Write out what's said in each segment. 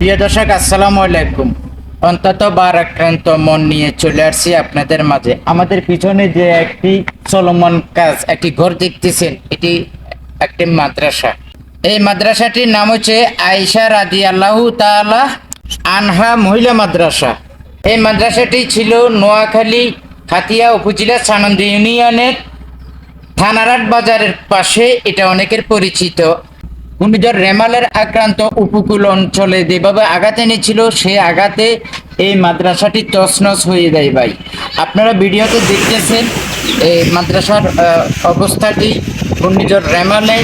প্রিয় দর্শক, আসসালামু আলাইকুম। অন্তত বার আক্রান্ত মন নিয়ে চলে আসছি আপনাদের মাঝে। আমাদের পিছনে যে একটি চলমান কাজ, একটি ঘর দেখতেছেন, এটি একটি মাদ্রাসা। এই মাদ্রাসাটির নাম হচ্ছে আয়েশা রাদিয়াল্লাহু তাআলা আনহা মহিলা মাদ্রাসা। এই মাদ্রাসাটি ছিল নোয়াখালী হাতিয়া উপজেলা সানন্দ ইউনিয়নের থানারাট বাজারের পাশে। এটা অনেকের পরিচিত। ঘূর্ণিঝড় রেমালের আক্রান্ত উপকূল অঞ্চলে যেভাবে আঘাত এনেছিল, সে আঘাতে এই মাদ্রাসাটি তছনছ হয়ে যায় ভাই। আপনারা ভিডিওতে দেখতেছেন এই মাদ্রাসার অবস্থাটি। ঘূর্ণিঝড় রেমালে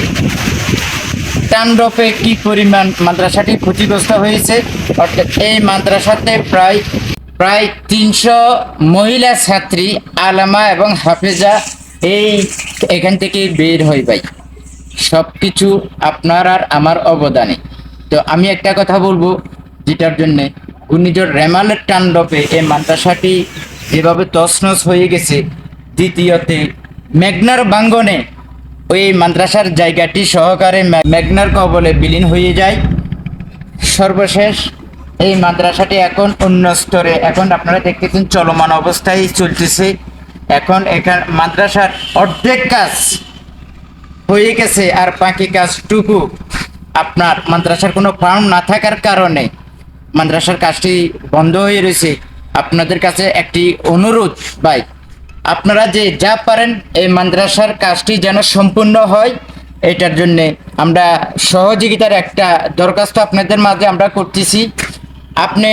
তাণ্ডবে কি পরিমাণ মাদ্রাসাটি ক্ষতিগ্রস্ত হয়েছে। অর্থাৎ এই মাদ্রাসাতে প্রায় প্রায় 300 মহিলা ছাত্রী আলেমা এবং হাফেজা এখান থেকে বের হয় ভাই। সব কিছু আপনার আর আমার অবদানে। তো আমি একটা কথা বলবো, যেটার জন্য ঘূর্ণিঝড় রেমালের তাণ্ডবে এই মাদ্রাসাটি যেভাবে তছনছ হয়ে গেছে, দ্বিতীয়তে মেঘনার ভাঙ্গনে ওই মাদ্রাসার জায়গাটি সহকারে মেঘনার কবলে বিলীন হয়ে যায়। সর্বশেষ এই মাদ্রাসাটি এখন অন্য স্তরে, এখন আপনারা দেখতেছেন চলমান অবস্থায় চলতেছে। এখন এখানে মাদ্রাসার অর্ধেক কাজ হয়ে গেছে, আর বাকি কাজটুকু আপনার মাদ্রাসার কোনো ফার্ম না থাকার কারণে মাদ্রাসার কাজটি বন্ধ হয়ে রয়েছে। আপনাদের কাছে একটি অনুরোধ ভাই, আপনারা যে যা পারেন এই মাদ্রাসার কাজটি যেন সম্পূর্ণ হয়, এটার জন্য আমরা সহযোগিতার একটা দরখাস্ত আপনাদের মাঝে আমরা করতেছি। আপনি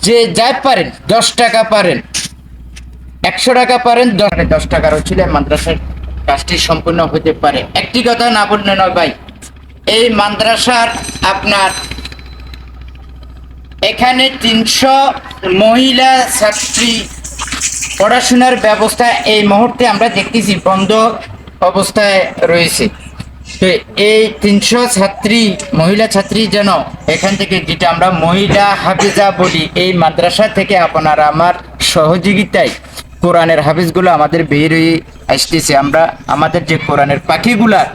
যে যা পারেন, 10 টাকা পারেন, 100 টাকা পারেন, 10 টাকার ছিল মাদ্রাসার কাজটি সম্পূর্ণ হতে পারে। একটি কথা না বললে নয় ভাই, এই মাদ্রাসার আপনার এখানে 300 মহিলা ছাত্রী পড়াশোনার ব্যবস্থা এই মুহূর্তে আমরা দেখতেছি বন্ধ অবস্থায় রয়েছে। তো এই 300 ছাত্রী, মহিলা ছাত্রী যেন এখান থেকে, যেটা আমরা মহিলা হাফিজা বলি, এই মাদ্রাসা থেকে আপনারা আমার সহযোগিতায় কোরআনের হাফিজগুলো আমাদের বের হয়ে আসতেছে। আমরা আমাদের যে কোরআনের পাখিগুলার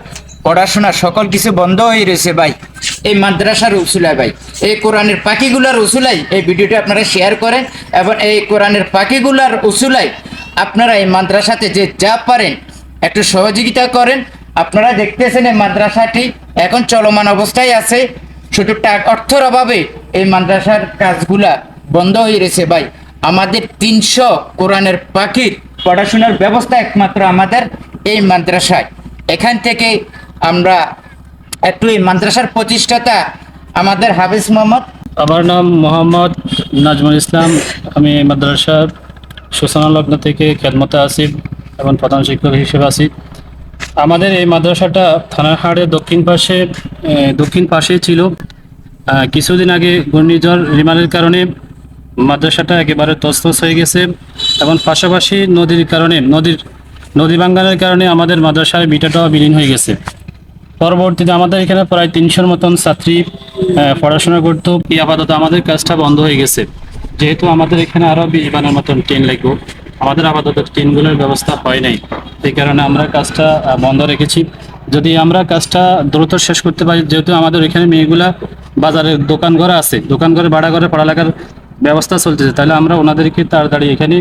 পড়াশোনা সকল কিছু বন্ধ হয়ে রয়েছে ভাই, এই মাদ্রাসার উসুলায় ভাই। এই কোরআনের পাখিগুলার উসুলাই এই ভিডিওটি আপনারা শেয়ার করেন, এবং এই কোরআনের পাখিগুলার উসুলাই আপনারা এই মাদ্রাসাতে যে যা পারেন একটু সহযোগিতা করেন। আপনারা দেখতেছেন এই মাদ্রাসাটি এখন চলমান অবস্থায় আছে। শুধু অর্থের অভাবে এই মাদ্রাসার কাজগুলা বন্ধ হয়ে রয়েছে ভাই। আমাদের 300 কোরআনের পাখির পড়াশোনার ব্যবস্থা একমাত্র আমাদের এই মাদ্রাসায়। এখান থেকে আমরা একটু এই মাদ্রাসার প্রতিষ্ঠাতা আমাদের হাফিজ মোহাম্মদ। আমার নাম মোহাম্মদ নাজমুল ইসলাম। আমি মাদ্রাসার সূচনা লগ্ন থেকে খেদমতে আছি এবং প্রধান শিক্ষক হিসেবে আছি। আমাদের এই মাদ্রাসাটা থানাহাটের দক্ষিণ পাশেই ছিল। কিছুদিন আগে ঘূর্ণিঝড় রিমালের কারণে মাদ্রাসাটা একেবারে তছনছ হয়ে গেছে, এবং পাশাপাশি নদী ভাঙ্গনের কারণে আমাদের মাদ্রাসার বিটাটাও বিলীন হয়ে গেছে। পরবর্তীতে আমাদের এখানে প্রায় 300 মতন ছাত্রী পড়াশোনা করতো। আপাতত আমাদের কাজটা বন্ধ হয়ে গেছে, যেহেতু আমাদের এখানে আরও 20 বানের মতন টিন লাগবে। আমাদের আপাতত টিনগুলোর ব্যবস্থা হয় নাই, এই কারণে আমরা কাজটা বন্ধ রেখেছি। যদি আমরা কাজটা দ্রুত শেষ করতে পারি, যেহেতু আমাদের এখানে মেয়েগুলা বাজারের দোকানঘর আছে, দোকানঘরে ভাড়া করে পড়ালেখার ব্যবস্থা চলতেছে, তাহলে আমরা ওনাদেরকে তাড়াতাড়ি এখানে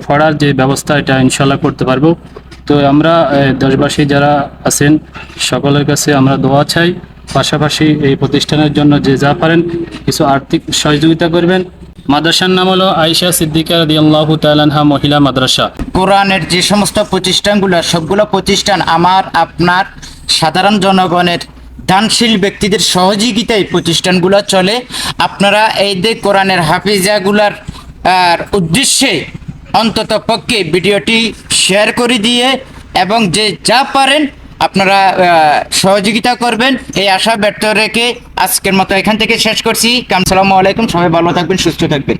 পড়ার যে ব্যবস্থা, এটা ইনশাল্লাহ করতে পারবো। তো আমরা দেশবাসী যারা আছেন সকলের কাছে আমরা দোয়া চাই। পাশাপাশি এই প্রতিষ্ঠানের জন্য যে যা পারেন কিছু আর্থিক সহযোগিতা করবেন। মাদ্রাসার নাম হলো আয়েশা সিদ্দিকা রাদিয়াল্লাহু তাআলা আনহা মহিলা মাদ্রাসা। কোরআনের যে সমস্ত প্রতিষ্ঠানগুলো, সবগুলো প্রতিষ্ঠান আমার আপনার সাধারণ জনগণের দানশীল ব্যক্তিদের সহযোগিতায় প্রতিষ্ঠানগুলো চলে। আপনারা এই যে কোরআনের হাফিজাগুলার উদ্দেশ্যে অন্তত পক্ষে ভিডিওটি শেয়ার করে দিয়ে, এবং যে যা পারেন আপনারা সহযোগিতা করবেন, এই আশা ব্যর্থ রেখে আজকের মতো এখান থেকে শেষ করছি। আসসালামু আলাইকুম। সবাই ভালো থাকবেন, সুস্থ থাকবেন।